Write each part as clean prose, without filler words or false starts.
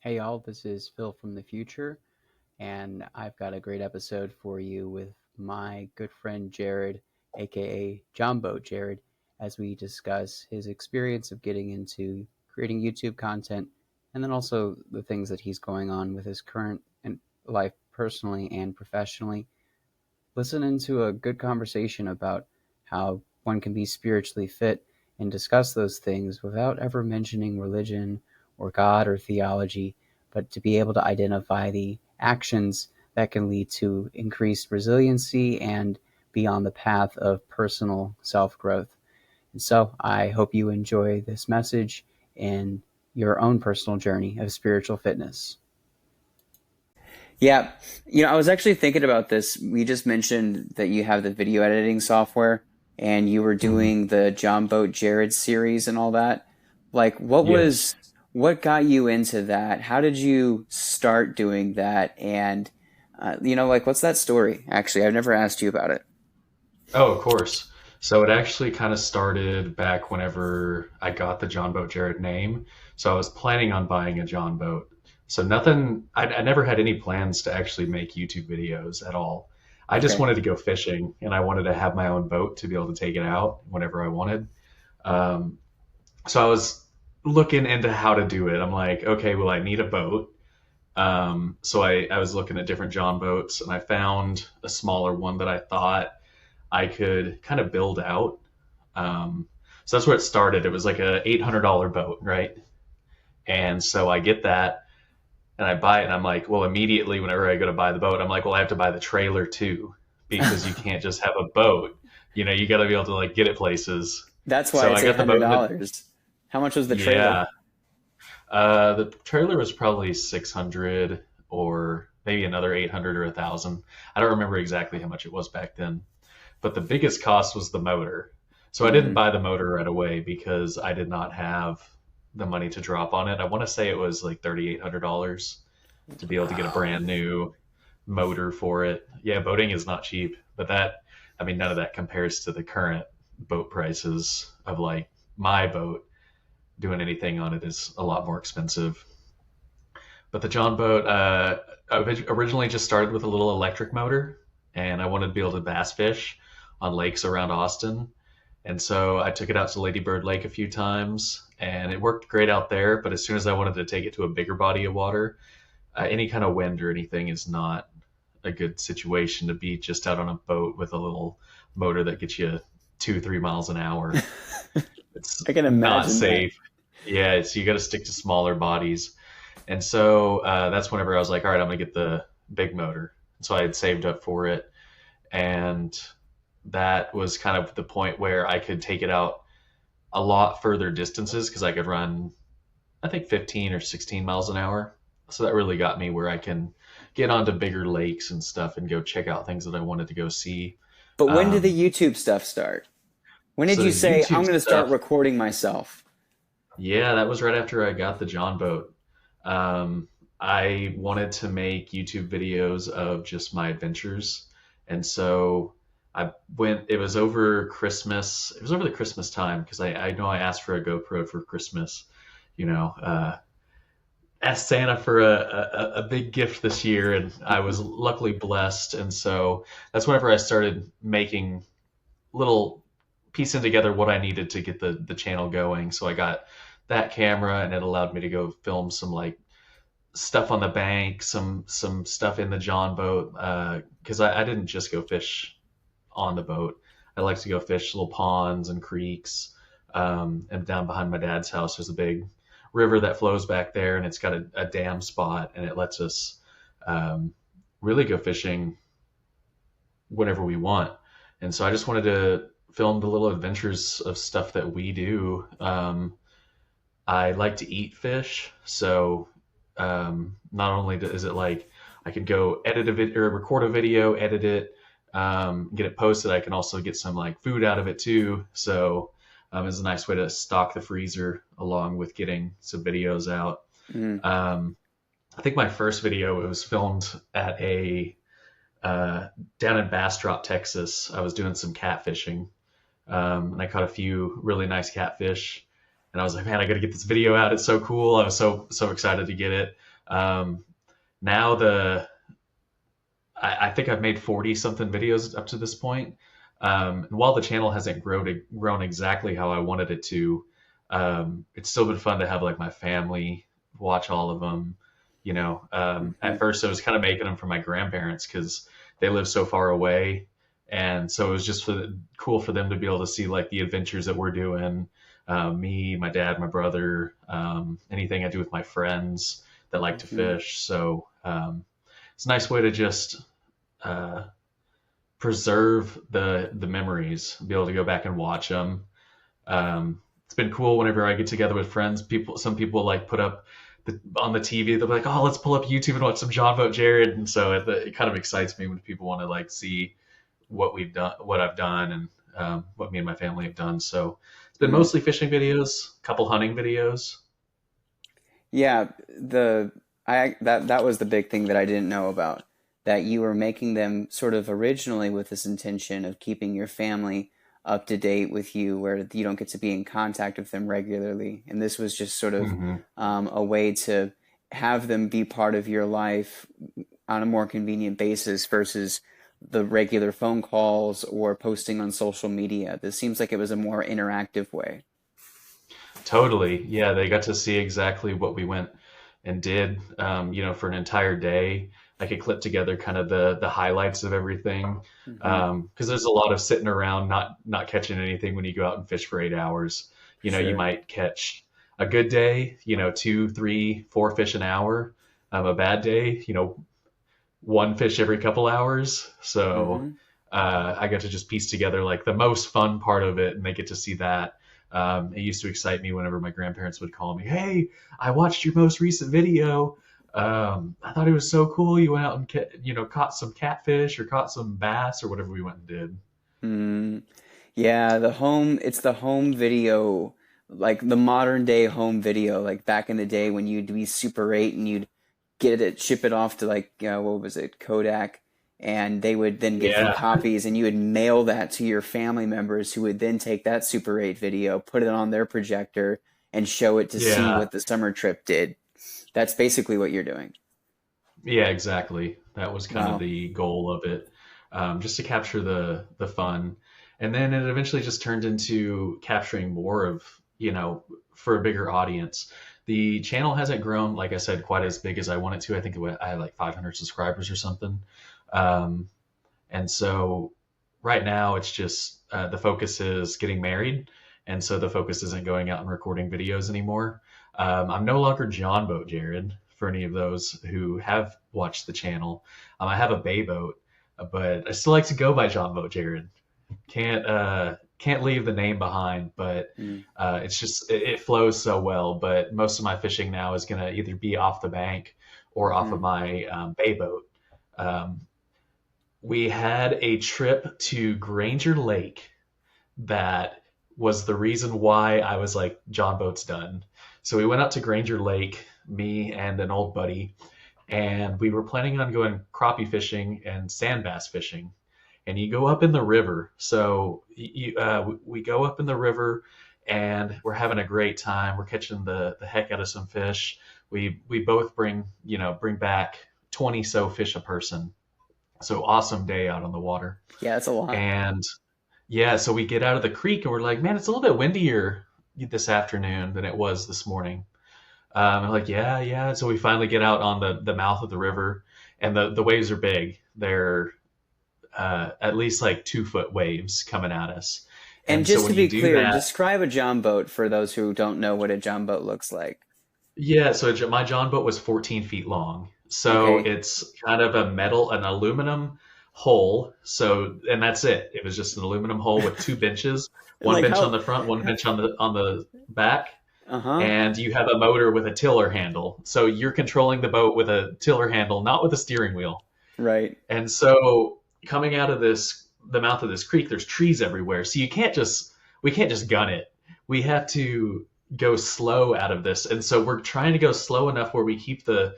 Hey y'all, this is Phil from the future, and I've got a great episode for you with my good friend Jared, aka Jumbo Jared, as we discuss his experience of getting into creating YouTube content and then also the things that he's going on with his current life personally and professionally. Listen into a good conversation about how one can be spiritually fit and discuss those things without ever mentioning religion or God or theology, but to be able to identify the actions that can lead to increased resiliency and be on the path of personal self growth. And so I hope you enjoy this message in your own personal journey of spiritual fitness. Yeah, I was actually thinking about this. We just mentioned that you have the video editing software and you were Mhm. doing the John Boat Jared series and all that. Like, Yes. what got you into that? How did you start doing that? And, like, what's that story? Actually, I've never asked you about it. Oh, of course. So it actually kind of started back whenever I got the John Boat Jarrett name. So I was planning on buying a John Boat. So nothing, I never had any plans to actually make YouTube videos at all. I just Okay. wanted to go fishing and I wanted to have my own boat to be able to take it out whenever I wanted. Um, so I was looking into how to do it. I'm like, okay, well, I need a boat. So I was looking at different John boats and I found a smaller one that I thought I could kind of build out. So that's where it started. It was like a $800 boat, right? And so I get that and I buy it and I'm like, well, immediately whenever I go to buy the boat, I'm like, well, I have to buy the trailer too because you can't just have a boat. You got to be able to like get it places. That's why So it's I eight got the hundred boat. dollars. How much was the trailer? Yeah, the trailer was probably 600 or maybe another 800 or 1,000. I don't remember exactly how much it was back then. But the biggest cost was the motor. So I didn't Mm. buy the motor right away because I did not have the money to drop on it. I want to say it was like $3,800 to be able to get a Wow. brand new motor for it. Yeah, boating is not cheap, but I mean, none of that compares to the current boat prices of like my boat. Doing anything on it is a lot more expensive. But the John boat originally just started with a little electric motor, and I wanted to be able to bass fish on lakes around Austin. And so I took it out to Lady Bird Lake a few times, and it worked great out there. But as soon as I wanted to take it to a bigger body of water, any kind of wind or anything is not a good situation to be just out on a boat with a little motor that gets you 2, 3 miles an hour. It's I can not imagine that. safe. Yeah, so you got to stick to smaller bodies. And so that's whenever I was like, all right, I'm gonna get the big motor. So I had saved up for it, and that was kind of the point where I could take it out a lot further distances because I could run, I think, 15 or 16 miles an hour. So that really got me where I can get onto bigger lakes and stuff and go check out things that I wanted to go see. But when did the Um, YouTube stuff start? When did so you the say, I'm YouTube going to start stuff, recording myself? yeah, that was right after I got the John boat. I wanted to make YouTube videos of just my adventures. And so it was over Christmas. It was over the Christmas time because I know I asked for a GoPro for Christmas, you know, asked Santa for a big gift this year, and I was luckily blessed. And so that's whenever I started making little piecing together what I needed to get the channel going. So I got that camera, and it allowed me to go film some like stuff on the bank, some stuff in the John boat, because I didn't just go fish on the boat. I like to go fish little ponds and creeks. And down behind my dad's house, there's a big river that flows back there, and it's got a dam spot, and it lets us um, really go fishing whenever we want. And so I just wanted to film the little adventures of stuff that we do. I like to eat fish, so not only is it like I could go edit a video or record a video, edit it, get it posted. I can also get some like food out of it too. So it's a nice way to stock the freezer along with getting some videos out. Mm. Um, I think my first video was filmed at a down in Bastrop, Texas. I was doing some catfishing, and I caught a few really nice catfish. And I was like, man, I got to get this video out. It's so cool. I was so excited to get it. Um, now I think I've made 40 something videos up to this point. And while the channel hasn't grown exactly how I wanted it to, it's still been fun to have like my family watch all of them. At Mhm. first I was kind of making them for my grandparents because they live so far away, and so it was just cool for them to be able to see like the adventures that we're doing. Me, my dad, my brother, anything I do with my friends that like to Mhm. fish. So it's a nice way to just uh, preserve the memories, be able to go back and watch them. It's been cool whenever I get together with friends. Some people like put up on the TV. They'll be like, "Oh, let's pull up YouTube and watch some John Boat Jared." And so it kind of excites me when people want to like see what we've done, what I've done, and what me and my family have done. So it's been Mm. mostly fishing videos, a couple hunting videos. Yeah, the I that was the big thing that I didn't know about, that you were making them sort of originally with this intention of keeping your family up to date with you, where you don't get to be in contact with them regularly, and this was just sort of Hmm. a way to have them be part of your life on a more convenient basis versus the regular phone calls or posting on social media. This seems like it was a more interactive way. Totally. Yeah, they got to see exactly what we went and did, for an entire day. I could clip together kind of the highlights of everything. Hmm. Because there's a lot of sitting around not catching anything when you go out and fish for 8 hours. You Sure. might catch a good day, two, three, four fish an hour. A bad day, one fish every couple hours. So Hmm. I got to just piece together like the most fun part of it, and they get to see that. It used to excite me whenever my grandparents would call me, "Hey, I watched your most recent video. I thought it was so cool. You went out and caught some catfish or caught some bass or whatever we went and did." Mm. Yeah, it's the home video, like the modern day home video, like back in the day when you'd be Super 8 and you'd ship it off to like, what was it, Kodak, and they would then give you Yeah, copies and you would mail that to your family members who would then take that Super 8 video, put it on their projector, and show it to see yeah, what the summer trip did. That's basically what you're doing. yeah, exactly. That was kind of Wow. the goal of it, just to capture the fun, and then it eventually just turned into capturing more of for a bigger audience. The channel hasn't grown, like I said, quite as big as I wanted to. I think I had like 500 subscribers or something, um, and so right now it's just the focus is getting married, and so the focus isn't going out and recording videos anymore. I'm no longer John Boat Jared for any of those who have watched the channel. I have a bay boat, but I still like to go by John Boat Jared. Can't leave the name behind, but Mm. it's just it flows so well. But most of my fishing now is going to either be off the bank or off of Hmm. my bay boat. Um, we had a trip to Granger Lake that was the reason why I was like, John Boat's done. So we went out to Granger Lake, me and an old buddy, and we were planning on going crappie fishing and sand bass fishing. And you go up in the river. So we go up in the river and we're having a great time. We're catching the heck out of some fish. We both bring back 20 so fish a person. So awesome day out on the water. Yeah, that's a lot. And yeah, so we get out of the creek and we're like, man, it's a little bit windier this afternoon than it was this morning. I'm like, yeah, yeah. So we finally get out on the mouth of the river, and the waves are big. They're at least like 2 foot waves coming at us. And And so just to when you be do clear, that, describe a John boat for those who don't know what a John boat looks like. yeah, so my John boat was 14 feet long. So Okay. it's kind of an aluminum hull. So, and that's it. It was just an aluminum hull with two benches, one Like bench on how? the front, one bench on the back, Uh-huh. and you have a motor with a tiller handle. So you're controlling the boat with a tiller handle, not with a steering wheel. Right. And so coming out of the mouth of this creek, there's trees everywhere. So we can't just gun it. We have to go slow out of this. And so we're trying to go slow enough where we keep the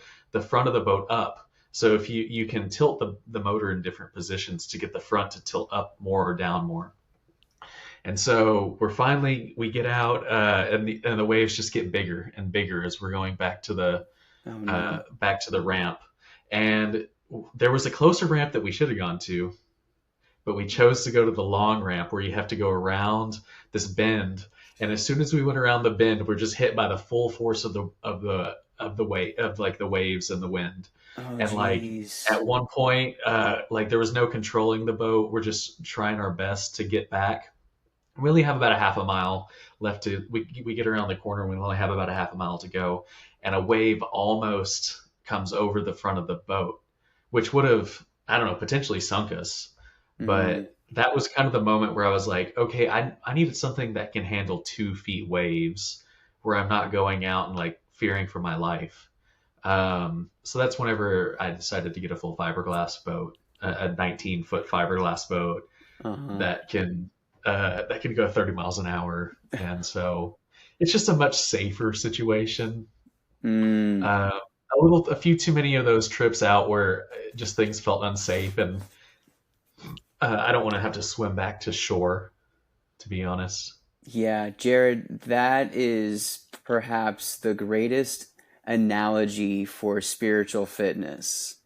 front of the boat up. So if you can tilt the motor in different positions to get the front to tilt up more or down more. And so we get out, and the waves just get bigger and bigger as we're going back to Oh no. back to the ramp. And there was a closer ramp that we should have gone to, but we chose to go to the long ramp where you have to go around this bend. And as soon as we went around the bend, we're just hit by the full force of the wave of like the waves and the wind. Oh And like geez. at one point, like there was no controlling the boat. We're just trying our best to get back. We only have about a half a mile left to we get around the corner and we only have about a half a mile to go, and a wave almost comes over the front of the boat, which would have, I don't know, potentially sunk us. Mm, But that was kind of the moment where I was like, okay, I needed something that can handle 2 feet waves where I'm not going out and like fearing for my life. So that's whenever I decided to get a full fiberglass boat, a 19-foot fiberglass boat uh-huh. that can go 30 miles an hour, and so it's just a much safer situation. Mm. Uh, a few too many of those trips out where just things felt unsafe, and I don't want to have to swim back to shore, to be honest. Yeah, Jared, that is perhaps the greatest analogy for spiritual fitness.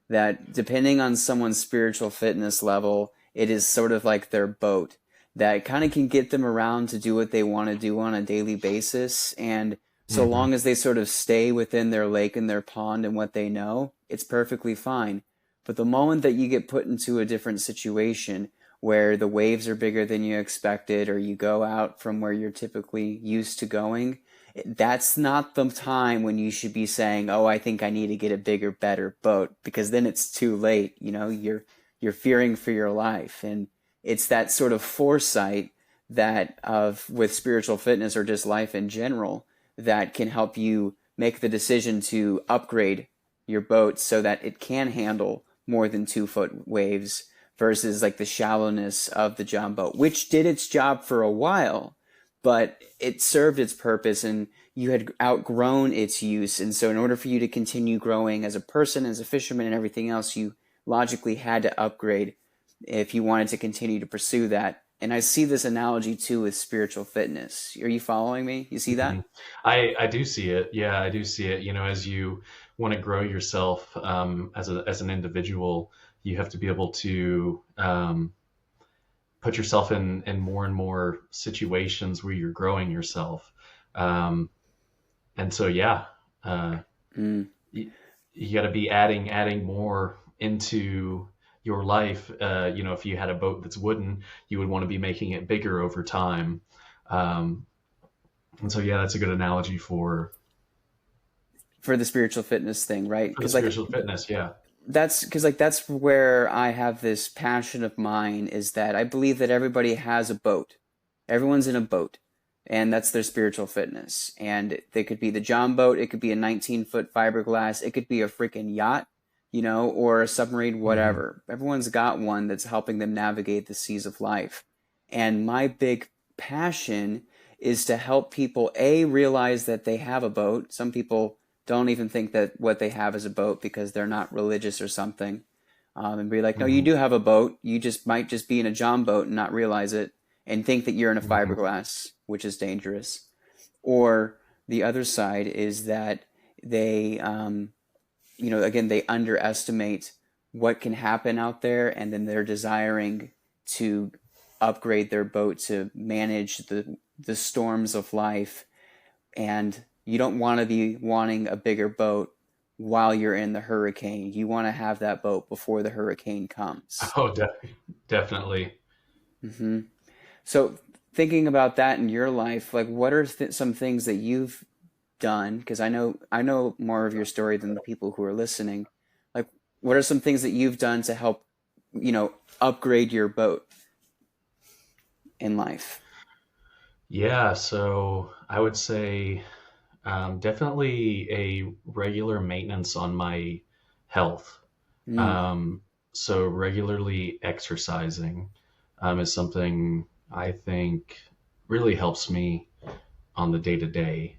That depending on someone's spiritual fitness level, it is sort of like their boat that kind of can get them around to do what they want to do on a daily basis. And so Hmm. long as they sort of stay within their lake and their pond and what they know, it's perfectly fine. But the moment that you get put into a different situation, where the waves are bigger than you expected, or you go out from where you're typically used to going, that's not the time when you should be saying, "Oh, I think I need to get a bigger, better boat," because then it's too late. You're fearing for your life, and it's that sort of foresight that of with spiritual fitness or just life in general that can help you make the decision to upgrade your boat so that it can handle more than 2 foot waves versus like the shallowness of the John boat, which did its job for a while, but it served its purpose and you had outgrown its use. And so, in order for you to continue growing as a person, as a fisherman, and everything else, you logically had to upgrade if you wanted to continue to pursue that. And I see this analogy too with spiritual fitness. Are you following me? You see Hmm. that? I do see it. Yeah, I do see it. As you want to grow yourself as an individual, you have to be able to put yourself in more and more situations where you're growing yourself. Um, and so, yeah, uh, Mm. you, you got to be adding more into your life. If you had a boat that's wooden, you would want to be making it bigger over time. Um, and so, yeah, that's a good analogy For the spiritual fitness thing, right? for the Because like spiritual fitness. Yeah. that's where I have this passion of mine is that I believe that everybody has a boat. Everyone's in a boat, and that's their spiritual fitness. And they could be the John boat, it could be a 19-foot fiberglass, it could be a freaking yacht, or a submarine, Hmm. whatever. Everyone's got one that's helping them navigate the seas of life. And my big passion is to help people realize that they have a boat. Some people don't even think that what they have is a boat because they're not religious or something. And be like, no, you Hmm. do have a boat. You just might just be in a John boat and not realize it and think that you're in a Hmm. fiberglass, which is dangerous. Or the other side is that they, again, they underestimate what can happen out there, and then they're desiring to upgrade their boat to manage the storms of life. And you don't want to be wanting a bigger boat while you're in the hurricane. You want to have that boat before the hurricane comes. Oh, definitely. Hmm. So, thinking about that in your life, like what are some things that you've done? Because I know more of your story than the people who are listening. Like, what are some things that you've done to help, upgrade your boat in life? Yeah. So I would say definitely a regular maintenance on my health. Mm, Um, so regularly exercising is something I think really helps me on the day to day.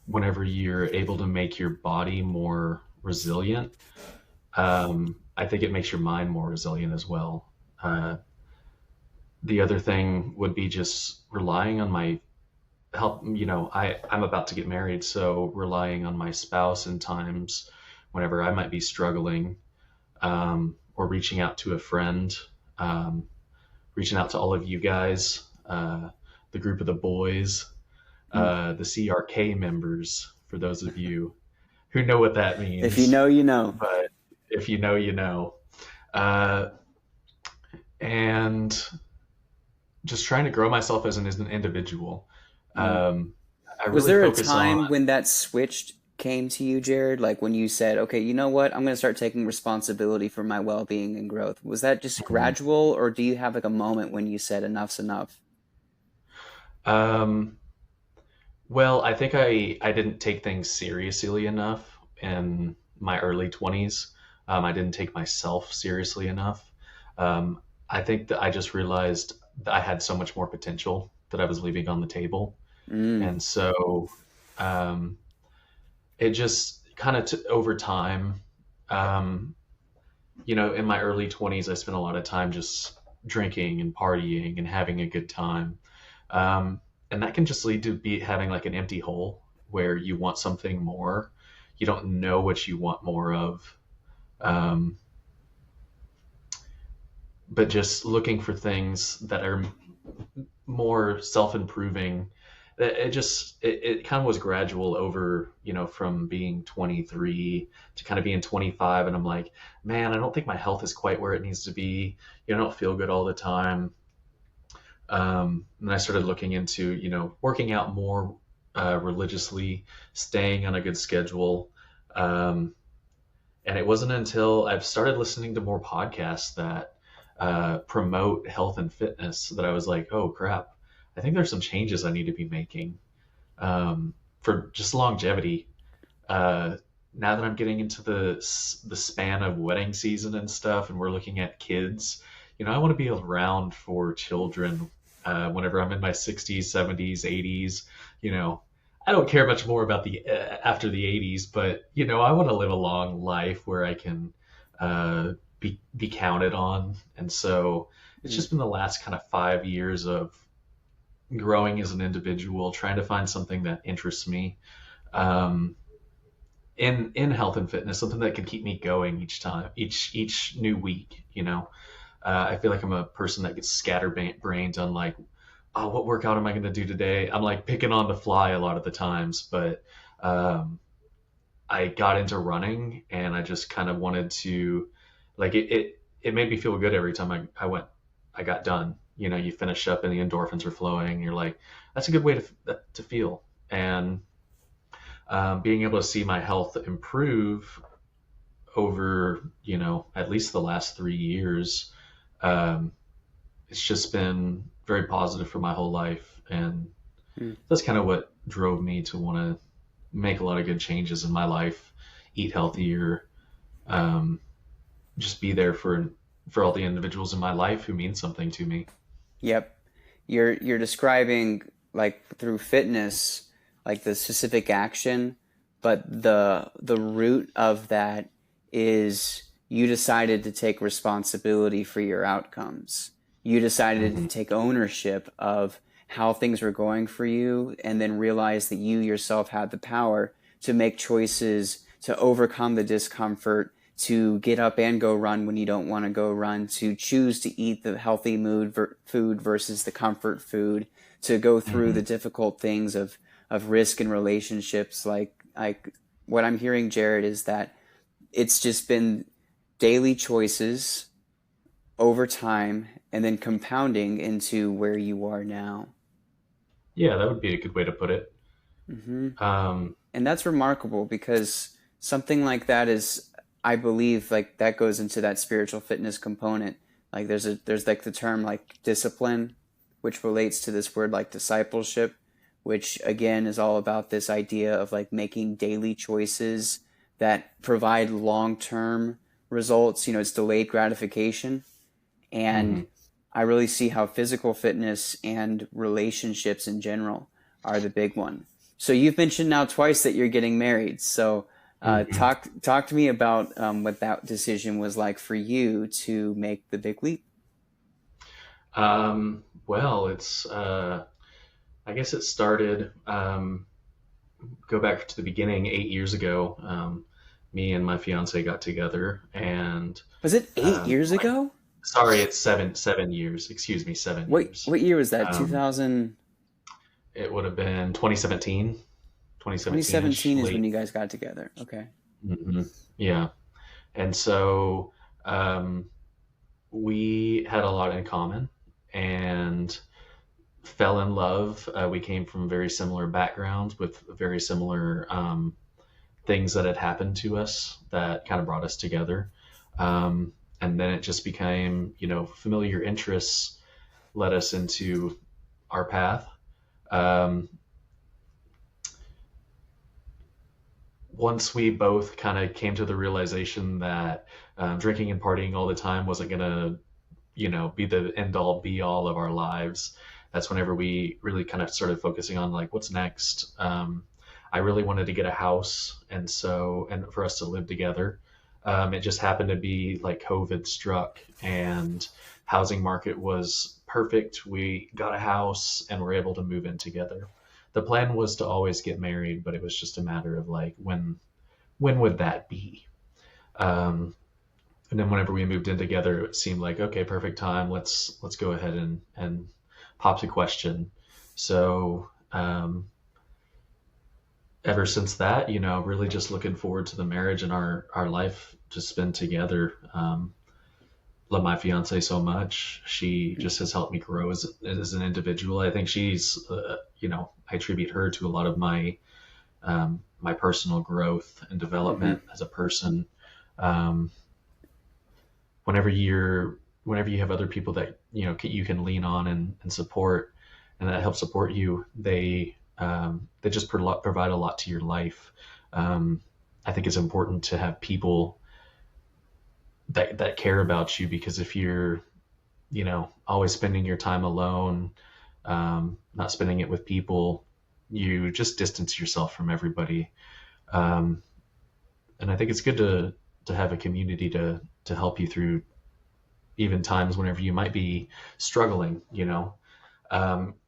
Whenever you're able to make your body more resilient, I think it makes your mind more resilient as well. The other thing would be just relying on my help, I'm about to get married, so relying on my spouse in times whenever I might be struggling, or reaching out to a friend, um, reaching out to all of you guys, the group of the boys, Mm. the CRK members, for those of you who know what that If you means. know, you know. But if you know, you know. Uh, and just trying to grow myself as an individual. Mm. Um, I Was really there a focus on. time when that switched came to you, Jared? Like when you said, okay, you know what? I'm going to start taking responsibility for my well-being and growth. Was that just gradual, or do you have like a moment when you said enough's enough? Um, well, I think I didn't take things seriously enough in my early 20s. I didn't take myself seriously enough. Um, I think that I just realized that I had so much more potential that I was leaving on the table. Mm. And so um, it just kind of over time, um, in my early 20s, I spent a lot of time just drinking and partying and having a good time. Um, and that can just lead to be having like an empty hole where you want something more. You don't know what you want more of. Um, but just looking for things that are more self-improving. It kind of was gradual over, from being 23 to kind of being 25. And I'm like, man, I don't think my health is quite where it needs to be. I don't feel good all the time. And I started looking into, working out more religiously, staying on a good schedule. Um, and it wasn't until I've started listening to more podcasts that promote health and fitness that I was like, oh crap, I think there's some changes I need to be making, for just longevity. Uh, Now that I'm getting into the span of wedding season and stuff, and we're looking at kids, I want to be around for children whenever I'm in my 60s, 70s, 80s. You know, I don't care much more about the after the 80s, but I want to live a long life where I can be counted on. And so it's Mm. just been the last kind of 5 years of growing as an individual, trying to find something that interests me. Um, in health and fitness, something that can keep me going each time, each new week. I feel like I'm a person that gets scatterbrained on like, oh, what workout am I going to do today? I'm like picking on the fly a lot of the times, but um, I got into running and I just kind of wanted to, like, it made me feel good every time I got done. You finish up and the endorphins are flowing. You're like, that's a good way to feel. And being able to see my health improve over, at least the last 3 years, um, it's just been very positive for my whole life. And Mm. that's kind of what drove me to want to make a lot of good changes in my life, eat healthier, um, just be there for all the individuals in my life who mean something to me. Yep. You're describing like through fitness, like the specific action, but the root of that is you decided to take responsibility for your outcomes. You decided to Hmm. take ownership of how things were going for you and then realize that you yourself had the power to make choices to overcome the discomfort, to get up and go run when you don't want to go run, to choose to eat the healthy food versus the comfort food, to go through Hmm. the difficult things of risk in relationships. Like what I'm hearing, Jared, is that it's just been daily choices over time and then compounding into where you are now. Yeah, that would be a good way to put it. Hmm. Um, And that's remarkable because something like that is, I believe, like that goes into that spiritual fitness component. Like there's like the term like discipline, which relates to this word like discipleship, which again is all about this idea of like making daily choices that provide long-term results. It's delayed gratification. And mhm. I really see how physical fitness and relationships in general are the big one. So you've mentioned now twice that you're getting married. So Mhm. talk to me about what that decision was like for you to make the big leap. Well, I guess it started, go back to the beginning 8 years ago. Me and my fiance got together, and Was it eight um, years like, ago? sorry, it's 7 years. Excuse me, seven What years. what year was that? Um, 2000. it would have been 2017, 2017-ish, 2017 is when late. you guys got together. Okay. Hmm. Yeah, and so um, we had a lot in common, and fell in love. We came from very similar backgrounds with very similar things that had happened to us that kind of brought us together. Um, and then it just became, familiar interests led us into our path. Um, Once we both kind of came to the realization that drinking and partying all the time wasn't going to, be the end all be all of our lives. That's whenever we really kind of started focusing on like what's next. I really wanted to get a house, and for us to live together. It just happened to be like COVID struck, and housing market was perfect. We got a house and were able to move in together. The plan was to always get married, but it was just a matter of like when would that be? Um, and then whenever we moved in together, it seemed like okay, perfect time. Let's go ahead and pop the question. So ever since that, really just looking forward to the marriage and our life to spend together. Love my fiance so much. She just has helped me grow as an individual. I think she's, I attribute her to a lot of my personal growth and Mm-hmm. development as a person. Um, whenever you have other people that you can lean on and support, and that help support you, they just provide a lot to your life. um, I think it's important to have people that care about you, because if you're always spending your time alone, not spending it with people, you just distance yourself from everybody. um, and I think it's good to have a community to help you through even times whenever you might be struggling.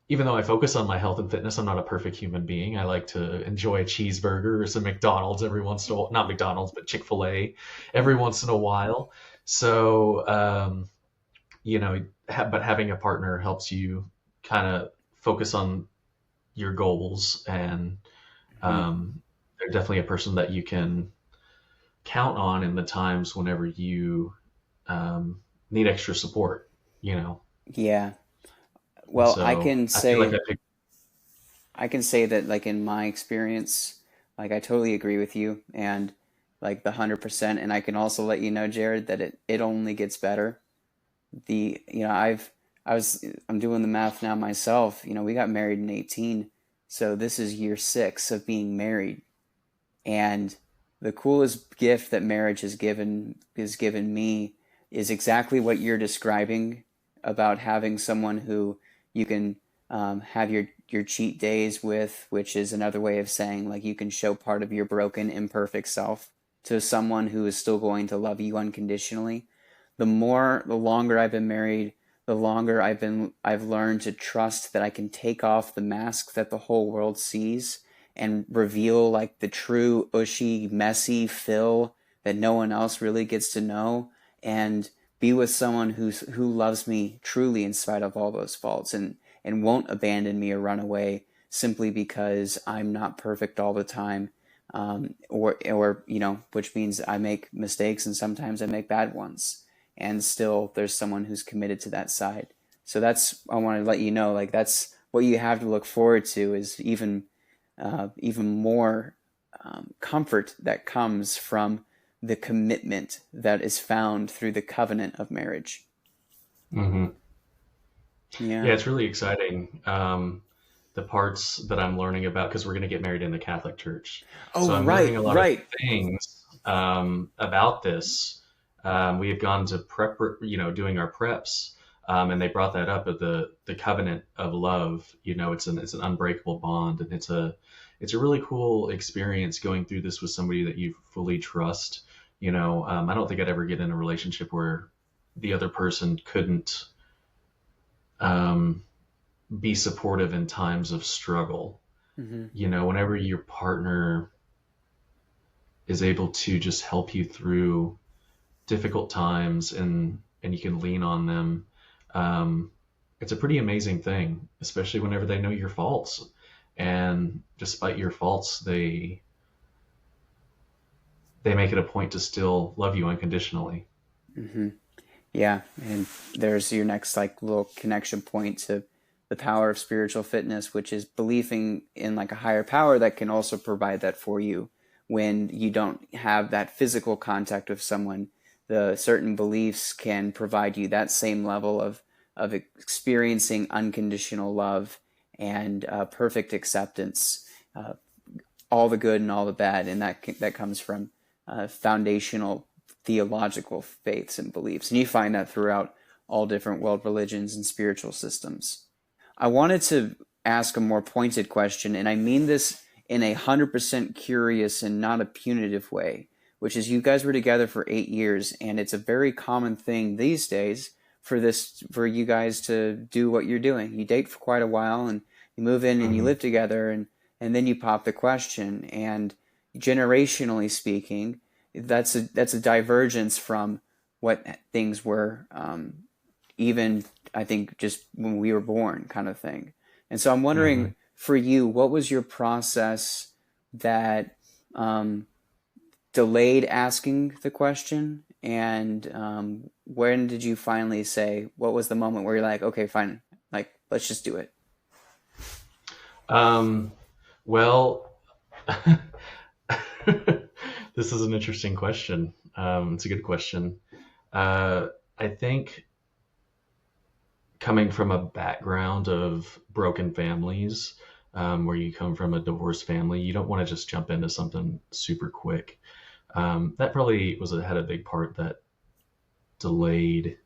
Even though I focus on my health and fitness, I'm not a perfect human being. I like to enjoy a cheeseburger or some McDonald's every once in a while. Not McDonald's, but Chick-fil-A every once in a while. So, but having a partner helps you kind of focus on your goals, and Mm-hmm. they're definitely a person that you can count on in the times whenever you um, need extra support, you know. Yeah. And Well, so I feel like I picked. I can say that like in my experience, like I totally agree with you and like the 100%. And I can also let you know, Jared, that it only gets better. I'm doing the math now myself. We got married in 18, so this is year 6 of being married. And the coolest gift that marriage has given me is exactly what you're describing about having someone who you can have your cheat days with, which is another way of saying like you can show part of your broken, imperfect self to someone who is still going to love you unconditionally. The longer I've been married, the longer I've learned to trust that I can take off the mask that the whole world sees and reveal like the true Ushy, messy Phil that no one else really gets to know, and be with someone who loves me truly in spite of all those faults, and won't abandon me or run away simply because I'm not perfect all the time. Or which means I make mistakes and sometimes I make bad ones, and still there's someone who's committed to that side. So that's I want to let you know, like that's what you have to look forward to, is even more comfort that comes from the commitment that is found through the covenant of marriage. Hmm. Yeah. Yeah, it's really exciting. The parts that I'm learning about, because we're going to get married in the Catholic Church, Oh, so I'm learning right, a lot of right. things about this. We have gone to prep, doing our preps, and they brought that up at the covenant of love. It's an unbreakable bond, and it's a really cool experience going through this with somebody that you fully trust. I don't think I'd ever get in a relationship where the other person couldn't. Um, be supportive in times of struggle. Hmm. Whenever your partner is able to just help you through difficult times and you can lean on them, um, it's a pretty amazing thing, especially whenever they know your faults. And despite your faults, they make it a point to still love you unconditionally. Hmm. Yeah, and there's your next like little connection point to the power of spiritual fitness, which is believing in like a higher power that can also provide that for you when you don't have that physical contact with someone. The certain beliefs can provide you that same level of experiencing unconditional love and perfect acceptance, uh, all the good and all the bad, and that comes from foundational theological faiths and beliefs, and you find that throughout all different world religions and spiritual systems. I wanted to ask a more pointed question, and I mean this in 100% curious and not a punitive way, which is you guys were together for 8 years, and it's a very common thing these days for you guys to do what you're doing. You date for quite a while, and you move in and you Hmm. live together, and then you pop the question. And generationally speaking, that's a divergence from what things were, even I think just when we were born, kind of thing. And so I'm wondering Hmm. for you, what was your process that um, delayed asking the question, and when did you finally say? What was the moment where you're like, okay, fine, like let's just do it? Um, well, this is an interesting question. It's a good question. Uh, I think coming from a background of broken families, where you come from a divorced family, you don't want to just jump into something super quick. That probably had a big part that delayed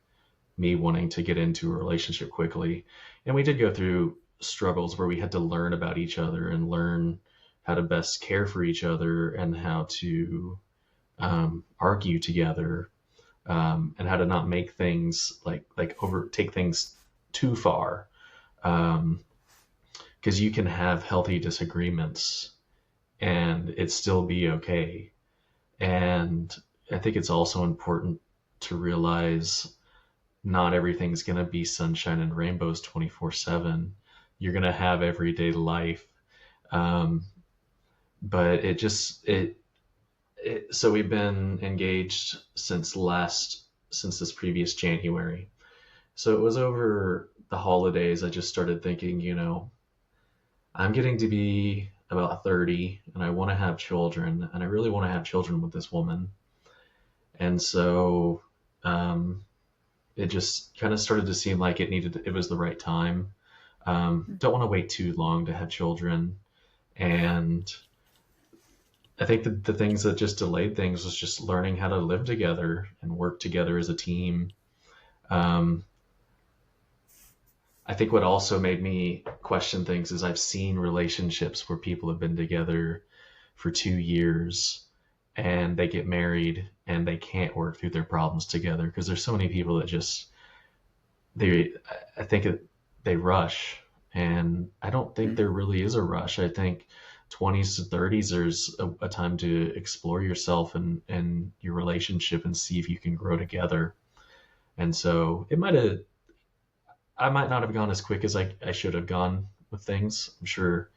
me wanting to get into a relationship quickly. And we did go through struggles where we had to learn about each other and learn how to best care for each other and how to argue together, and how to not make things like over take things too far, because you can have healthy disagreements and it still be okay. And I think it's also important to realize not everything's going to be sunshine and rainbows 24/7. You're going to have everyday life. Um, but so we've been engaged since this previous January. So it was over the holidays. I just started thinking, I'm getting to be about 30 and I want to have children and I really want to have children with this woman. And so, um, it just kind of started to seem like it was the right time. Don't want to wait too long to have children. And I think that the things that just delayed things was just learning how to live together and work together as a team. Um, I think what also made me question things is I've seen relationships where people have been together for 2 years and they get married and they can't work through their problems together because there's so many people that just they I think they rush, and I don't think there Mm-hmm. really is a rush. I think 20s to 30s there's a time to explore yourself and your relationship and see if you can grow together. And so I might not have gone as quick as I should have gone with things. I'm sure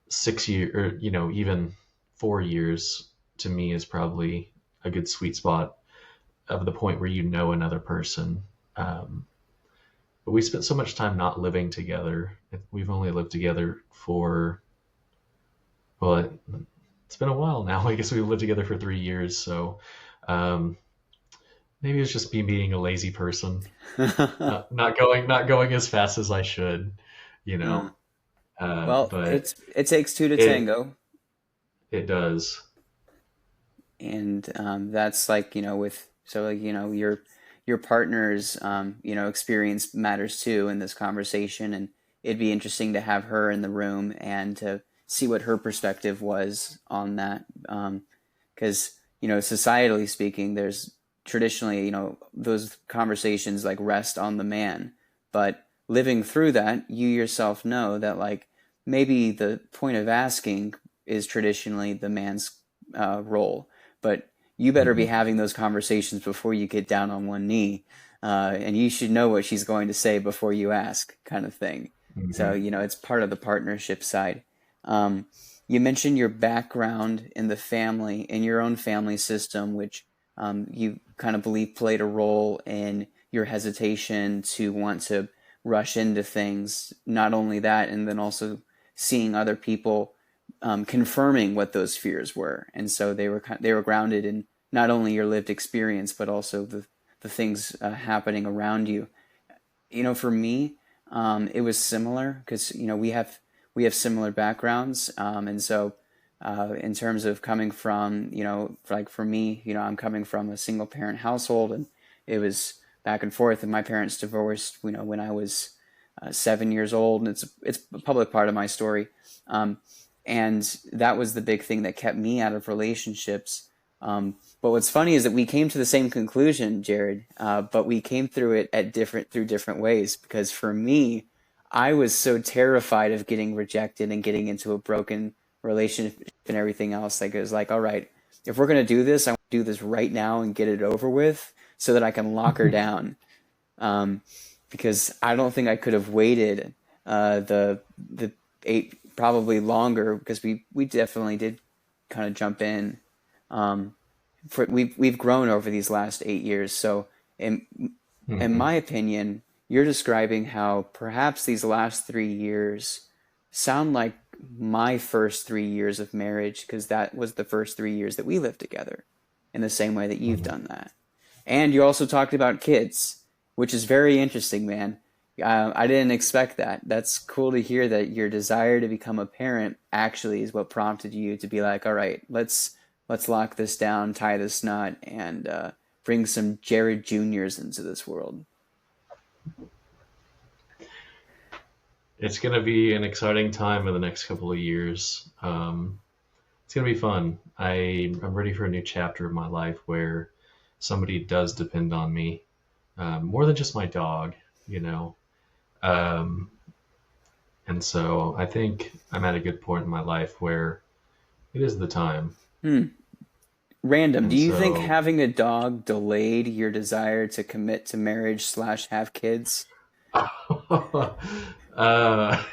6 year or even 4 years to me is probably a good sweet spot of the point where another person. But we spent so much time not living together. We've only lived together for, well, it's been a while now. I guess we've lived together for 3 years. So um, maybe it's just me being a lazy person, not going as fast as I should, you Uh, know. well, But it takes two to it tango, it does. and that's like with so like your partner's experience matters too in this conversation, and it'd be interesting to have her in the room and to see what her perspective was on that, because societally speaking, there's traditionally those conversations like rest on the man, but living through that, you yourself know that like maybe the point of asking is traditionally the man's role, but you better be Hmm. having those conversations before you get down on one knee, and you should know what she's going to say before you ask, kind of thing. So, Hmm. you know, it's part of the partnership side. Um, you mentioned your background in the family, in your own family system, which you kind of believe played a role in your hesitation to want to rush into things. Not only that, and then also seeing other people confirming what those fears were, and so they were grounded in not only your lived experience but also the things happening around you. You know, for me, it was similar because you know we have similar backgrounds, and so in terms of coming from, you know, like for me, you know, I'm coming from a single parent household, and it was back and forth. And my parents divorced, you know, when I was 7 years old, and it's a public part of my story. Um, and that was the big thing that kept me out of relationships. But what's funny is that we came to the same conclusion, Jared, but we came through it at through different ways. Because for me, I was so terrified of getting rejected and getting into a broken relationship and everything else. Like it was like, all right, if we're gonna do this, I want to do this right now and get it over with, so that I can lock her down. Um, because I don't think I could have waited the eight, probably longer, because we definitely did kind of jump in. Um, we've grown over these last 8 years. So in in Hmm. my opinion, you're describing how perhaps these last 3 years sound like my first 3 years of marriage, because that was the first 3 years that we lived together, in the same way that you've Hmm. done that. And you also talked about kids, which is very interesting, man. I didn't expect that. That's cool to hear that your desire to become a parent actually is what prompted you to be like, all right, let's lock this down, tie this knot, and bring some Jared Juniors into this world. It's going to be an exciting time in the next couple of years. It's going to be fun. I'm ready for a new chapter of my life where somebody does depend on me, more than just my dog, you know. Um, and so I think I'm at a good point in my life where it is the time. Hmm. Random. Do And you think so, having a dog delayed your desire to commit to marriage slash have kids? uh,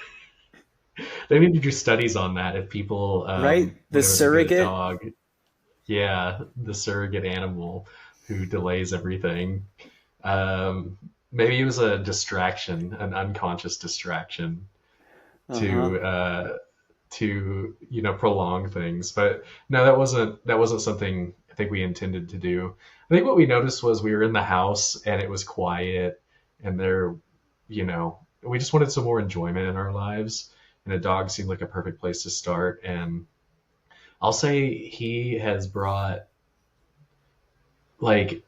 they need to do studies on that. If people, Right? The whenever they get a surrogate? dog, yeah, the surrogate animal who delays everything. Um, Maybe it was a distraction, an unconscious distraction Uh-huh. to prolong things. But no, that wasn't something I think we intended to do. I think what we noticed was we were in the house and it was quiet, and we just wanted some more enjoyment in our lives, and a dog seemed like a perfect place to start. And I'll say he has brought like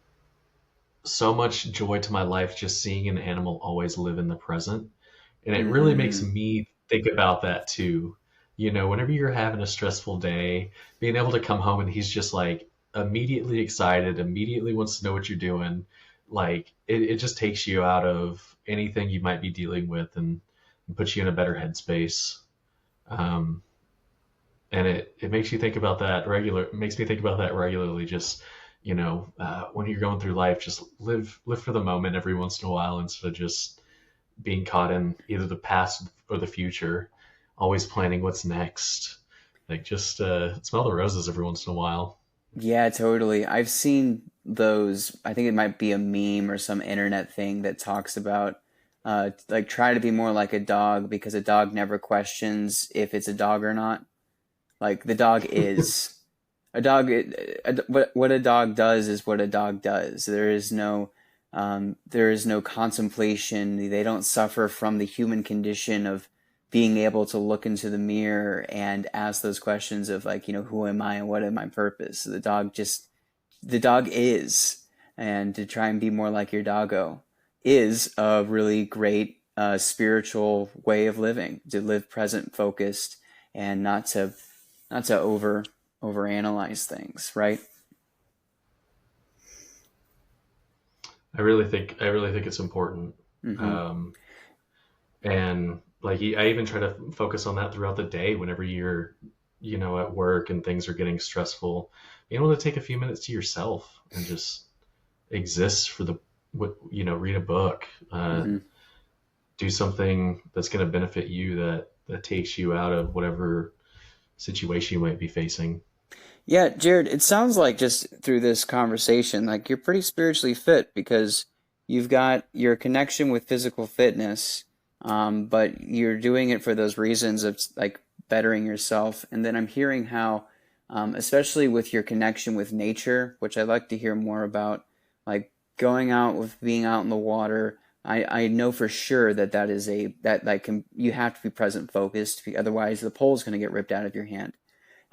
so much joy to my life, just seeing an animal always live in the present. And it really makes Mm-hmm. me think about that too. Whenever you're having a stressful day, being able to come home and he's just like immediately excited, immediately wants to know what you're doing, like it just takes you out of anything you might be dealing with, and puts you in a better headspace. Um, and it makes you think about that it makes me think about that regularly. Just when you're going through life, just live for the moment every once in a while, instead of just being caught in either the past or the future, always planning what's next. Like, just smell the roses every once in a while. Yeah, totally. I've seen those. I think it might be a meme or some internet thing that talks about like try to be more like a dog, because a dog never questions if it's a dog or not. Like the dog is a dog. What a dog does is what a dog does. There is no contemplation. They don't suffer from the human condition of being able to look into the mirror and ask those questions of like, you know, who am I and what is my purpose? The dog is, and to try and be more like your doggo is a really great spiritual way of living. To live present focused and not to overanalyze things, right? I really think it's important. Mm-hmm. Um, And like I even try to focus on that throughout the day whenever you're, at work and things are getting stressful. Being able to take a few minutes to yourself and just exist for the what read a book, Hmm. do something that's going to benefit you, that takes you out of whatever situation you might be facing. Yeah, Jared, it sounds like just through this conversation, like you're pretty spiritually fit because you've got your connection with physical fitness, but you're doing it for those reasons of like bettering yourself. And then I'm hearing how, especially with your connection with nature, which I'd like to hear more about, like going out with being out in the water. I know for sure that that is a that like can you have to be present focused, otherwise the pole's going to get ripped out of your hand.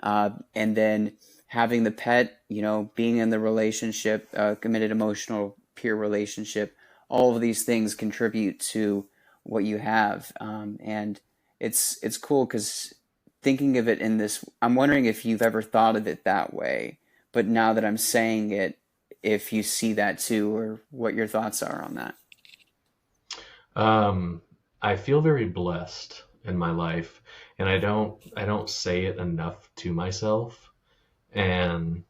And then having the pet, being in the relationship, committed emotional peer relationship, all of these things contribute to what you have. And it's cool because thinking of it in this, I'm wondering if you've ever thought of it that way. But now that I'm saying it, if you see that too, or what your thoughts are on that. Um, I feel very blessed in my life, and I don't say it enough to myself. And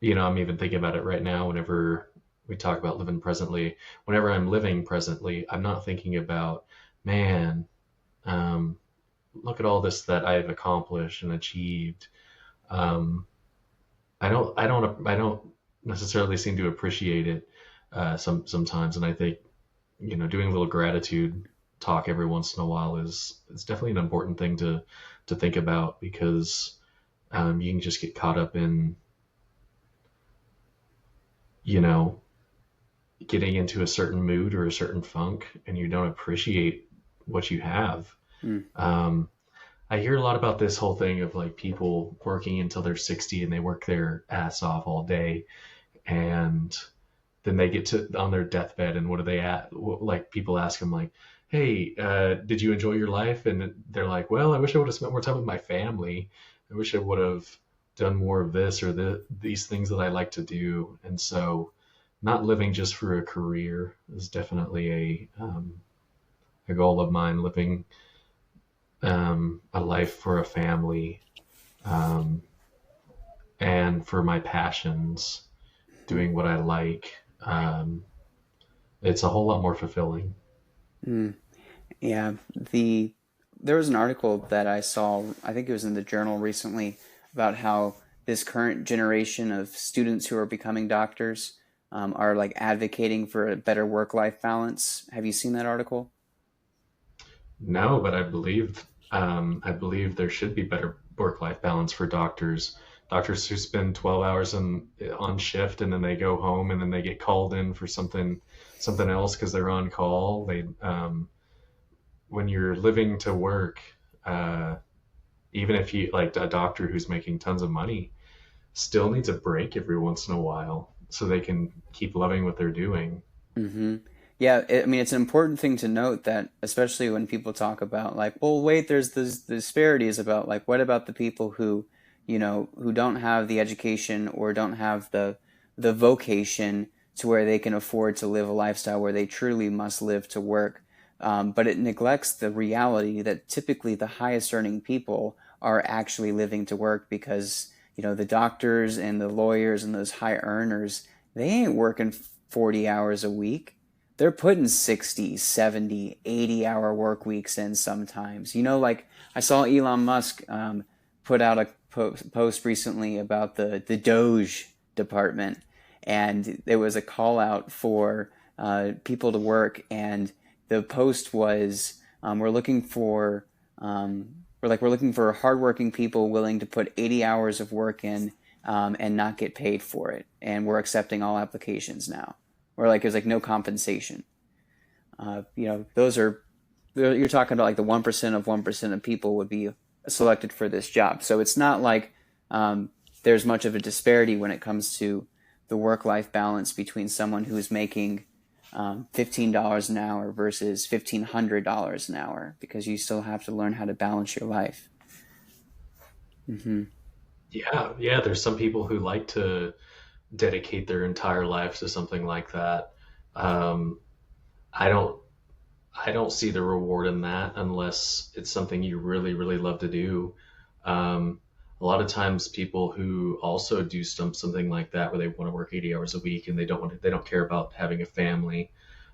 I'm even thinking about it right now. Whenever we talk about living presently, whenever I'm living presently, I'm not thinking about, man, um, look at all this that I've accomplished and achieved. Um, I don't necessarily seem to appreciate it sometimes, and I think doing a little gratitude talk every once in a while is definitely an important thing to think about, because you can just get caught up in you know getting into a certain mood or a certain funk, and you don't appreciate what you have. Mm. Um, I hear a lot about this whole thing of like people working until they're 60 and they work their ass off all day, and then they get to on their deathbed, and what are they at? Like people ask them like, "Hey, did you enjoy your life?" And they're like, "Well, I wish I would have spent more time with my family. I wish I would have done more of this or these things that I like to do." And so, not living just for a career is definitely a goal of mine. Living a life for a family, um, and for my passions, doing what I like. It's a whole lot more fulfilling. Mm. Yeah, there was an article that I saw, I think it was in the journal recently, about how this current generation of students who are becoming doctors are like advocating for a better work-life balance. Have you seen that article? No, but I believe there should be better work-life balance for doctors. Doctors who spend 12 hours on shift, and then they go home, and then they get called in for something else because they're on call. When you're living to work, uh, even if you like a doctor who's making tons of money, still needs a break every once in a while so they can keep loving what they're doing. Hmm. Yeah, I mean, it's an important thing to note that, especially when people talk about like, well, wait, there's this disparities about like, what about the people who, who don't have the education or don't have the vocation to where they can afford to live a lifestyle where they truly must live to work. But it neglects the reality that typically the highest earning people are actually living to work because, the doctors and the lawyers and those high earners, they ain't working 40 hours a week. They're putting 60, 70, 80-hour work weeks in sometimes. Like I saw Elon Musk put out a post recently about the Doge department, and there was a call out for people to work, and the post was we're looking for hardworking people willing to put 80 hours of work in and not get paid for it, and we're accepting all applications now. Or like there's like no compensation. Those are you're talking about like the 1% of 1% of people would be selected for this job. So it's not like there's much of a disparity when it comes to the work-life balance between someone who's making $15 an hour versus $1,500 an hour because you still have to learn how to balance your life. Hmm. Yeah, yeah. There's some people who like to dedicate their entire lives to something like that. Um, I don't. I don't see the reward in that unless it's something you really, really love to do. A lot of times, people who also do something like that, where they want to work 80 hours a week and they don't care about having a family,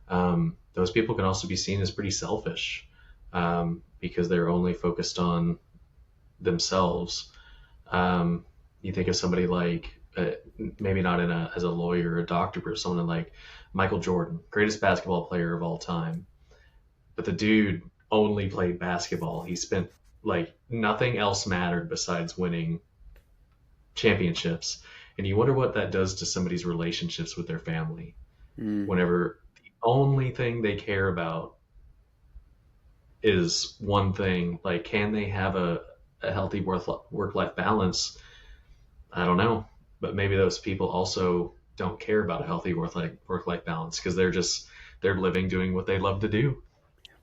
those people can also be seen as pretty selfish, because they're only focused on themselves. You think of somebody like, maybe not as a lawyer or a doctor, but someone like Michael Jordan, greatest basketball player of all time. But the dude only played basketball. He spent, like, nothing else mattered besides winning championships. And you wonder what that does to somebody's relationships with their family Mm, whenever the only thing they care about is one thing. Like, can they have a healthy work life balance? I don't know. But maybe those people also don't care about a healthy work life balance because they're living doing what they love to do.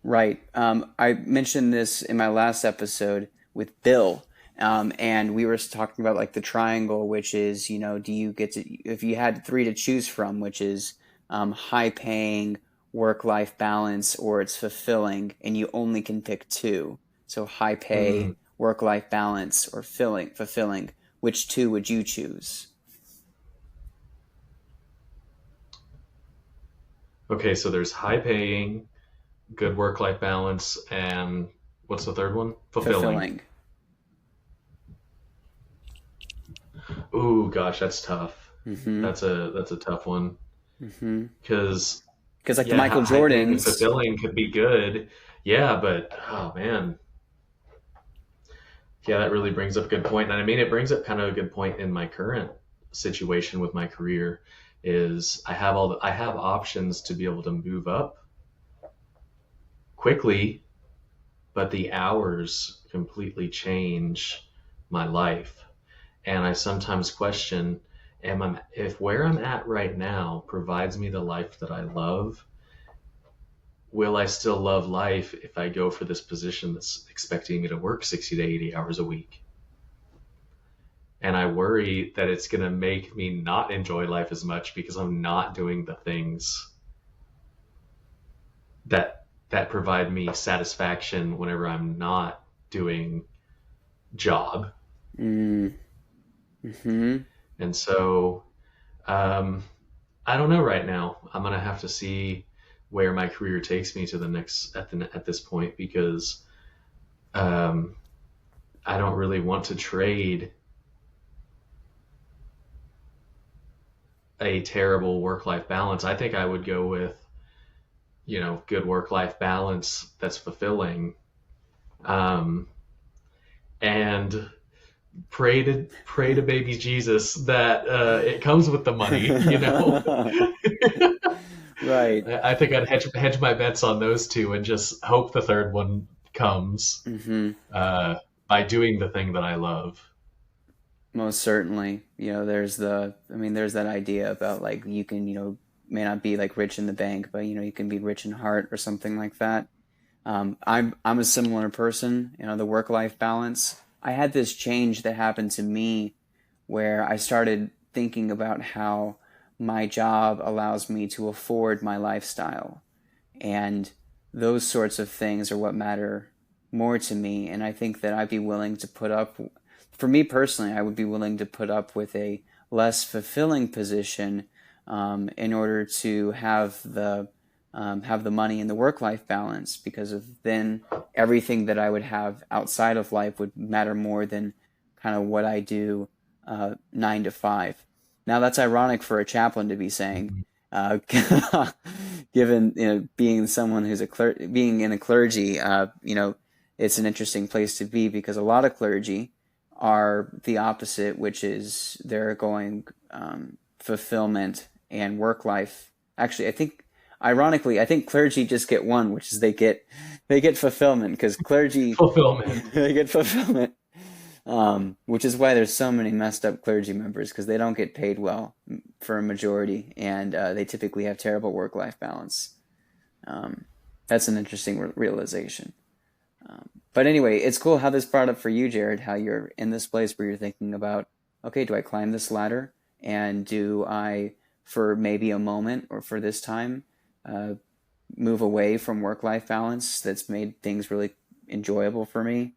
right. I mentioned this in my last episode with Bill, and we were talking about like the triangle, which is, do you get to, if you had three to choose from, which is high paying, work life balance, or it's fulfilling, and you only can pick two. So high pay, Mm. work life balance, or fulfilling. Which two would you choose? Okay, so there's high paying, good work life balance, and what's the third one? Fulfilling. Fulfilling. Ooh, gosh, that's tough. Mm-hmm. That's a tough one Mm-hmm. because Because like the yeah, Michael high paying and Jordans. fulfilling could be good. Yeah, but oh man, yeah, that really brings up a good point. And I mean, it brings up kind of a good point in my current situation with my career. Is I have options to be able to move up quickly, but the hours completely change my life. And I sometimes question, if where I'm at right now provides me the life that I love, will I still love life if I go for this position that's expecting me to work 60 to 80 hours a week? And I worry that it's going to make me not enjoy life as much because I'm not doing the things that provide me satisfaction whenever I'm not doing job. Mm, mm-hmm. And so, um, I don't know right now. I'm gonna have to see where my career takes me to the next at this point because, um, I don't really want to trade a terrible work life balance. I think I would go with, good work life balance that's fulfilling, um, and pray to baby Jesus that, it comes with the money. Right. I think I'd hedge my bets on those two and just hope the third one comes, Mm-hmm. uh, by doing the thing that I love. Most certainly. There's that idea about like you can, may not be like rich in the bank, but you can be rich in heart or something like that. I'm a similar person, the work-life balance. I had this change that happened to me where I started thinking about how my job allows me to afford my lifestyle. And those sorts of things are what matter more to me. And I think that I'd be willing to put up, for me personally, I would be willing to put up with a less fulfilling position in order to have the money and the work life balance because of then everything that I would have outside of life would matter more than kind of what I do 9 to 5. Now that's ironic for a chaplain to be saying, uh, given being someone who's being in a clergy, it's an interesting place to be because a lot of clergy are the opposite, which is they're going fulfillment and work life. Actually, ironically, I think clergy just get one, which is they get fulfillment because clergy Fulfillment. they get fulfillment, which is why there's so many messed up clergy members because they don't get paid well for a majority, and they typically have terrible work-life balance. Um, that's an interesting realization. But anyway, it's cool how this brought up for you, Jared, how you're in this place where you're thinking about, okay, do I climb this ladder? And do I, for maybe a moment or for this time, uh, move away from work-life balance that's made things really enjoyable for me?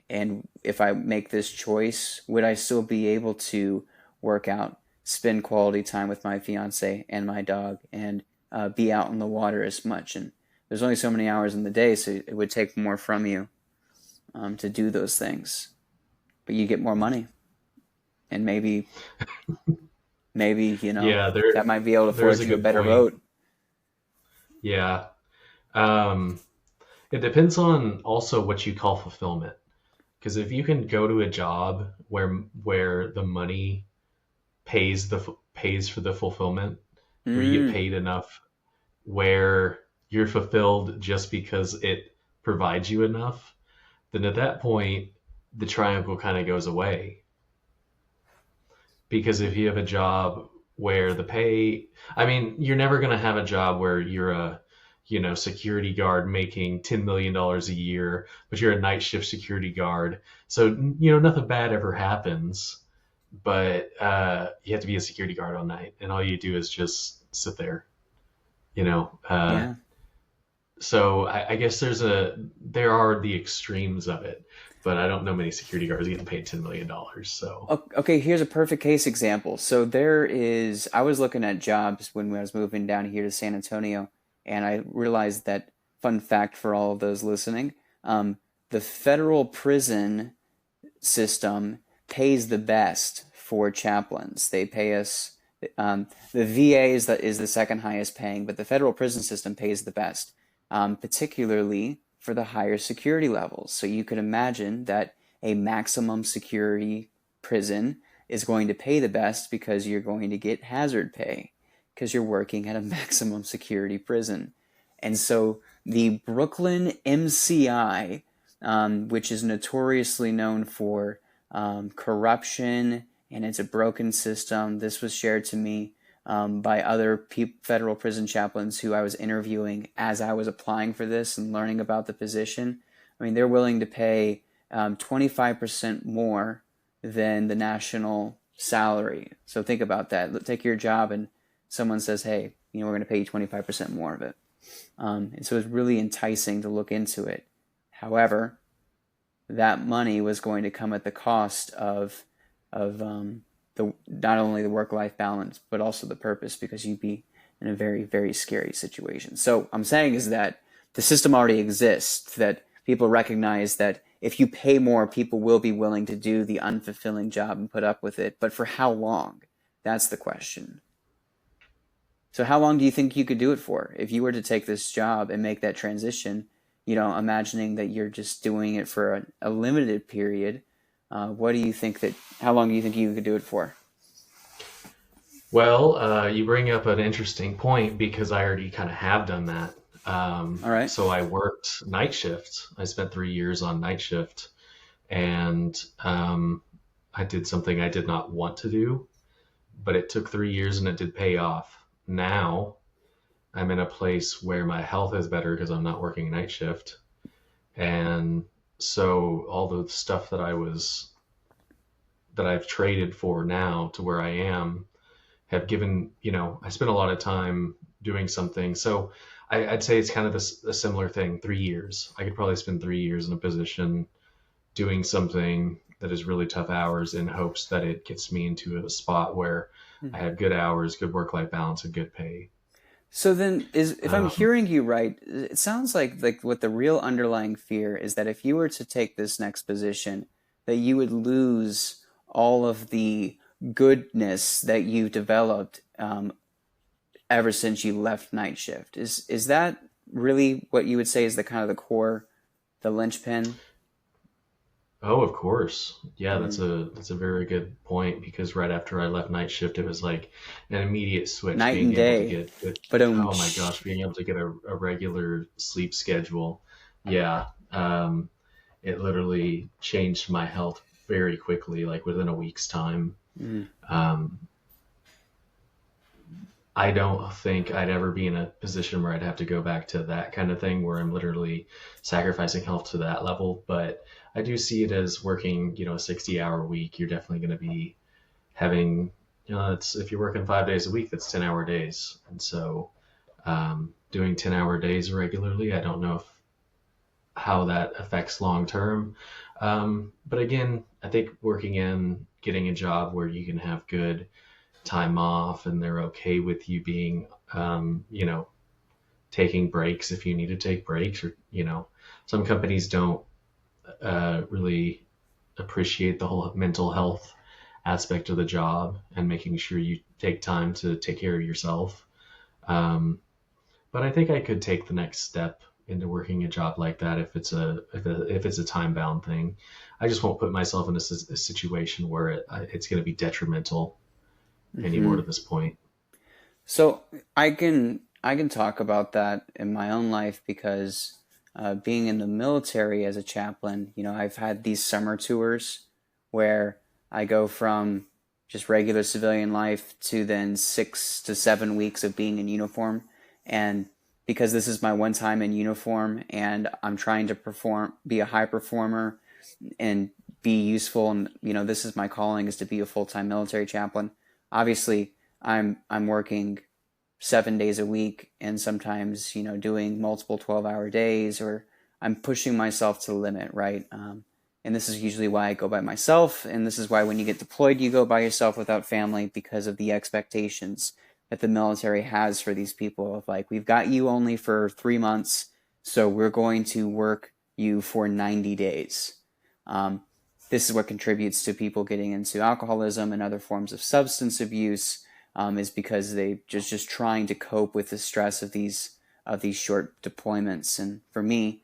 And if I make this choice, would I still be able to work out, spend quality time with my fiance and my dog, and be out in the water as much? And there's only so many hours in the day, so it would take more from you to do those things. But you get more money, and maybe Yeah, that might be able to there's afford a you a good better point. boat. Yeah. Um, it depends on also what you call fulfillment. Because if you can go to a job where the money pays for the fulfillment, where you get Mm, paid enough, where you're fulfilled just because it provides you enough, then at that point the triangle kind of goes away. Because if you have a job where the pay, I mean, you're never going to have a job where you're a, security guard making $10 million a year, but you're a night shift security guard. So, nothing bad ever happens, but you have to be a security guard all night, and all you do is just sit there, you know. yeah. So I guess there are the extremes of it, but I don't know many security guards getting paid $10 million. So Okay, here's a perfect case example. So I was looking at jobs when I was moving down here to San Antonio, and I realized that, fun fact for all of those listening, the federal prison system pays the best for chaplains. They pay us, the VA is the second highest paying, but the federal prison system pays the best, particularly for the higher security levels. So you could imagine that a maximum security prison is going to pay the best because you're going to get hazard pay because you're working at a maximum security prison. And so the Brooklyn MCI, which is notoriously known for corruption, and it's a broken system. This was shared to me by other federal prison chaplains who I was interviewing as I was applying for this and learning about the position. I mean, they're willing to pay 25% more than the national salary. So think about that. Take your job and someone says, hey, we're going to pay you 25% more of it. And so it's really enticing to look into it. However, that money was going to come at the cost of the not only the work life balance but also the purpose, because you'd be in a very, very scary situation. So I'm saying is that the system already exists, that people recognize that if you pay more, people will be willing to do the unfulfilling job and put up with it. But for how long? That's the question. So how long do you think you could do it for if you were to take this job and make that transition? Imagining that you're just doing it for a limited period. What do you think that? How long do you think you could do it for? well, you bring up an interesting point because I already kind of have done that. All right. So I worked night shift. I spent 3 years on night shift, and I did something I did not want to do, but it took 3 years and it did pay off. Now I'm in a place where my health is better because I'm not working night shift, and so all the stuff that I've traded for now to where I am have given, I spent a lot of time doing something. So I'd say it's kind of a similar thing. 3 years. I could probably spend 3 years in a position doing something that is really tough hours in hopes that it gets me into a spot where I have good hours, good work-life balance, and good pay. So then, if I'm Um, hearing you right, it sounds like what the real underlying fear is that if you were to take this next position, that you would lose all of the goodness that you've developed ever since you left night shift. Is that really what you would say is the kind of the core, the linchpin? oh, of course. Yeah, that's Mm. a very good point because right after I left night shift, it was like an immediate switch Night being and able to day. get good, But oh my gosh, being able to get a regular sleep schedule. Yeah. It literally changed my health very quickly, like within a week's time. mm, Um, I don't think I'd ever be in a position where I'd have to go back to that kind of thing where I'm literally sacrificing health to that level. But I do see it as working, a 60-hour week. You're definitely going to be having, it's if you're working 5 days a week, that's 10-hour days. And so doing 10-hour days regularly. I don't know if how that affects long term. But again, I think working in getting a job where you can have good time off and they're okay with you being, taking breaks if you need to take breaks, or, some companies don't really appreciate the whole mental health aspect of the job and making sure you take time to take care of yourself. Um, but I think I could take the next step into working a job like that if it's a time bound thing. I just won't put myself in a situation where it's going to be detrimental anymore Hmm. to this point. So I can talk about that in my own life because being in the military as a chaplain, I've had these summer tours where I go from just regular civilian life to then 6 to 7 weeks of being in uniform. And because this is my one time in uniform and I'm trying to be a high performer and be useful, and this is my calling, is to be a full-time military chaplain. Obviously, I'm working 7 days a week and sometimes doing multiple 12-hour days, or I'm pushing myself to the limit, right? And this is usually why I go by myself, and this is why when you get deployed you go by yourself without family, because of the expectations that the military has for these people of like, we've got you only for 3 months, so we're going to work you for 90 days. um, this is what contributes to people getting into alcoholism and other forms of substance abuse, is because they just trying to cope with the stress of these short deployments. And for me,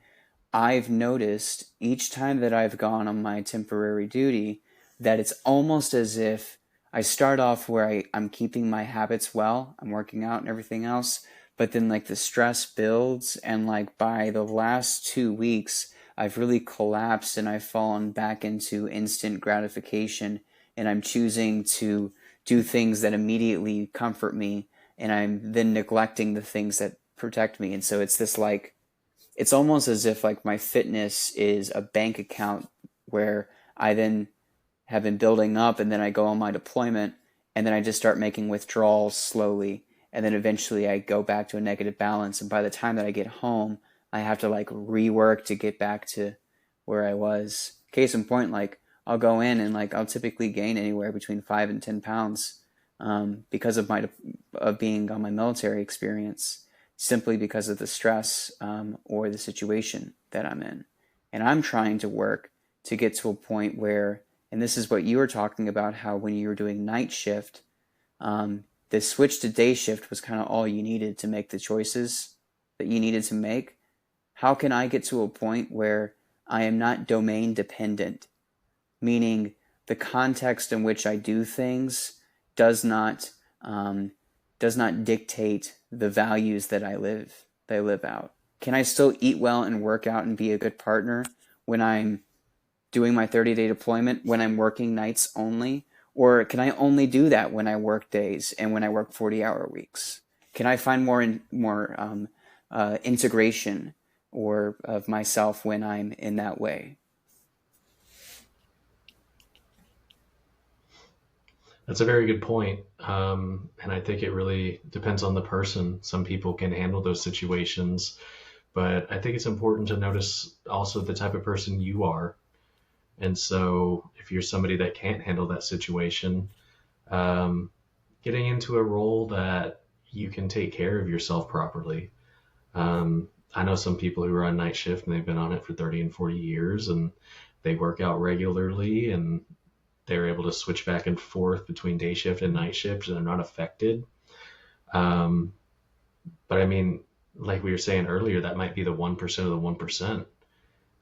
I've noticed each time that I've gone on my temporary duty that it's almost as if I start off where I'm keeping my habits well, I'm working out and everything else, but then like the stress builds, and like by the last 2 weeks, I've really collapsed and I've fallen back into instant gratification, and I'm choosing to do things that immediately comfort me, and I'm then neglecting the things that protect me. And so it's this like, it's almost as if like my fitness is a bank account where I then have been building up, and then I go on my deployment, and then I just start making withdrawals slowly, and then eventually I go back to a negative balance, and by the time that I get home I have to like rework to get back to where I was. Case in point, like I'll go in and like I'll typically gain anywhere between 5 and 10 pounds, because of being on my military experience, simply because of the stress, or the situation that I'm in. And I'm trying to work to get to a point where, and this is what you were talking about, how when you were doing night shift, the switch to day shift was kind of all you needed to make the choices that you needed to make. How can I get to a point where I am not domain dependent, meaning the context in which I do things does not um, does not dictate the values that I live out? Can I still eat well and work out and be a good partner when I'm doing my 30-day deployment, when I'm working nights only? Or can I only do that when I work days and when I work 40-hour weeks? Can I find more integration or of myself when I'm in that way? That's a very good point. And I think it really depends on the person. Some people can handle those situations, but I think it's important to notice also the type of person you are. And so if you're somebody that can't handle that situation, um, getting into a role that you can take care of yourself properly. I know some people who are on night shift and they've been on it for 30 and 40 years, and they work out regularly and they're able to switch back and forth between day shift and night shift and they're not affected. Um, but I mean, like we were saying earlier, that might be the 1% of the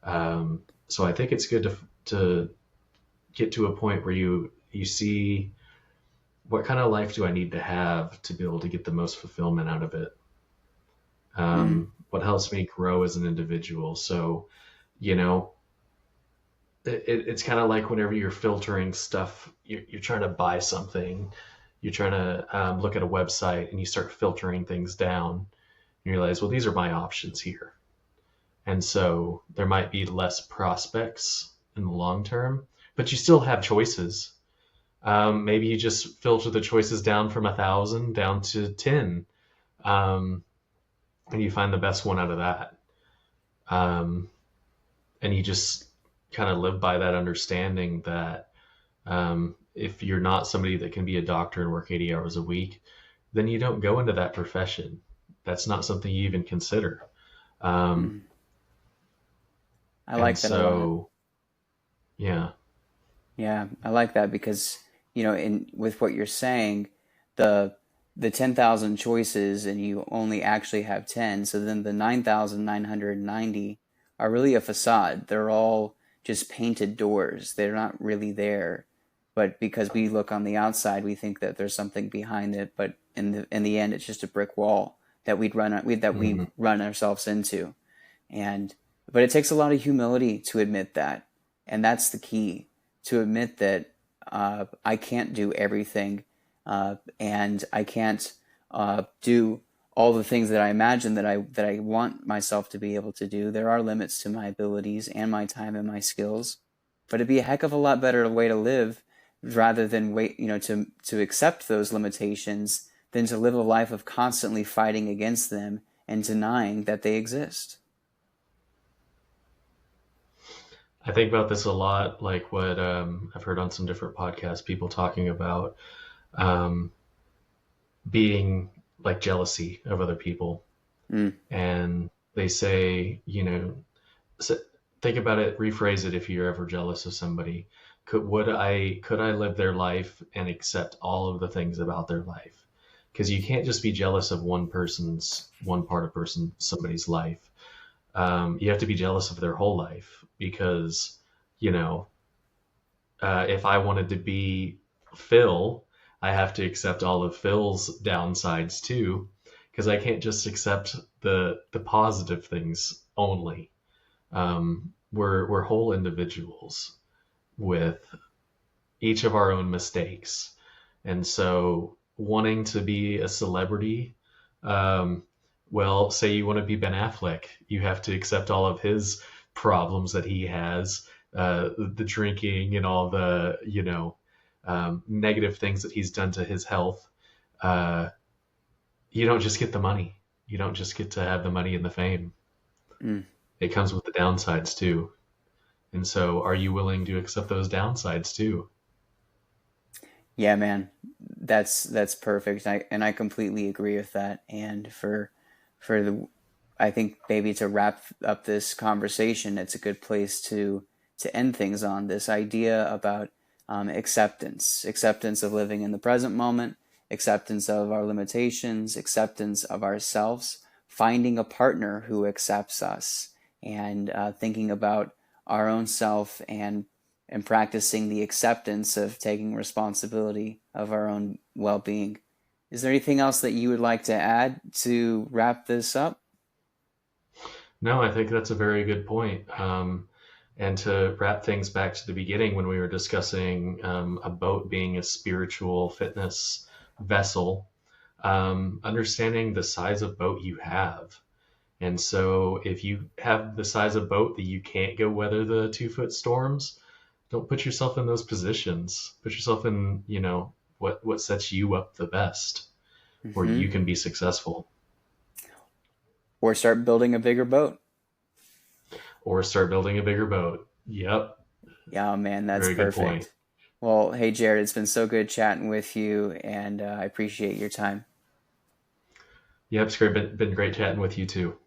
1%. So I think it's good to get to a point where you see what kind of life do I need to have to be able to get the most fulfillment out of it. Mm, What helps me grow as an individual. So, you know, it's kind of like whenever you're filtering stuff, you're trying to buy something, you're trying to look at a website and you start filtering things down and you realize, well, these are my options here. And so there might be less prospects in the long term, but you still have choices. Maybe you just filter the choices down from 1,000 down to 10. Um, and you find the best one out of that. Um, and you just kind of live by that understanding that if you're not somebody that can be a doctor and work 80 hours a week, then you don't go into that profession. That's not something you even consider. Um, Mm. I and like that a lot. so, yeah. Yeah, I like that because, in with what you're saying, the the 10,000 choices and you only actually have 10, so then the 9,990 are really a facade. They're all just painted doors. They're not really there. But because we look on the outside, we think that there's something behind it, but in the end it's just a brick wall that we Hmm. run ourselves into. And but it takes a lot of humility to admit that, and that's the key, to admit that I can't do everything, and I can't do all the things that I imagine that I want myself to be able to do. There are limits to my abilities and my time and my skills, but it'd be a heck of a lot better way to live rather than wait, to accept those limitations than to live a life of constantly fighting against them and denying that they exist. I think about this a lot, like what I've heard on some different podcasts, people talking about um, being like jealousy of other people. Mm, And they say, so think about it, rephrase it if you're ever jealous of somebody. Could I live their life and accept all of the things about their life? Because you can't just be jealous of one part of somebody's life. You have to be jealous of their whole life because, you know, if I wanted to be Phil, I have to accept all of Phil's downsides too, because I can't just accept the positive things only. We're whole individuals with each of our own mistakes, and so wanting to be a celebrity, um, well, say you want to be Ben Affleck, you have to accept all of his problems that he has, the drinking and all the negative things that he's done to his health. Uh, you don't just get the money. You don't just get to have the money and the fame. mm. It comes with the downsides too. And so, are you willing to accept those downsides too? Yeah, man, that's perfect. I completely agree with that. And for the I think maybe to wrap up this conversation, it's a good place to end things on this idea about acceptance of living in the present moment, acceptance of our limitations, acceptance of ourselves, finding a partner who accepts us, and thinking about our own self and practicing the acceptance of taking responsibility of our own well-being. Is there anything else that you would like to add to wrap this up? No, I think that's a very good point. And to wrap things back to the beginning when we were discussing a boat being a spiritual fitness vessel, understanding the size of boat you have. And so if you have the size of boat that you can't go weather the 2 foot storms, don't put yourself in those positions. Put yourself in, what sets you up the best, where Hmm. you can be successful, Or start building a bigger boat. or start building a bigger boat. Yep, Yeah, man, that's very good point. perfect. Well, hey, Jared, it's been so good chatting with you, and I appreciate your time. Yep, it's great. Been great chatting with you too.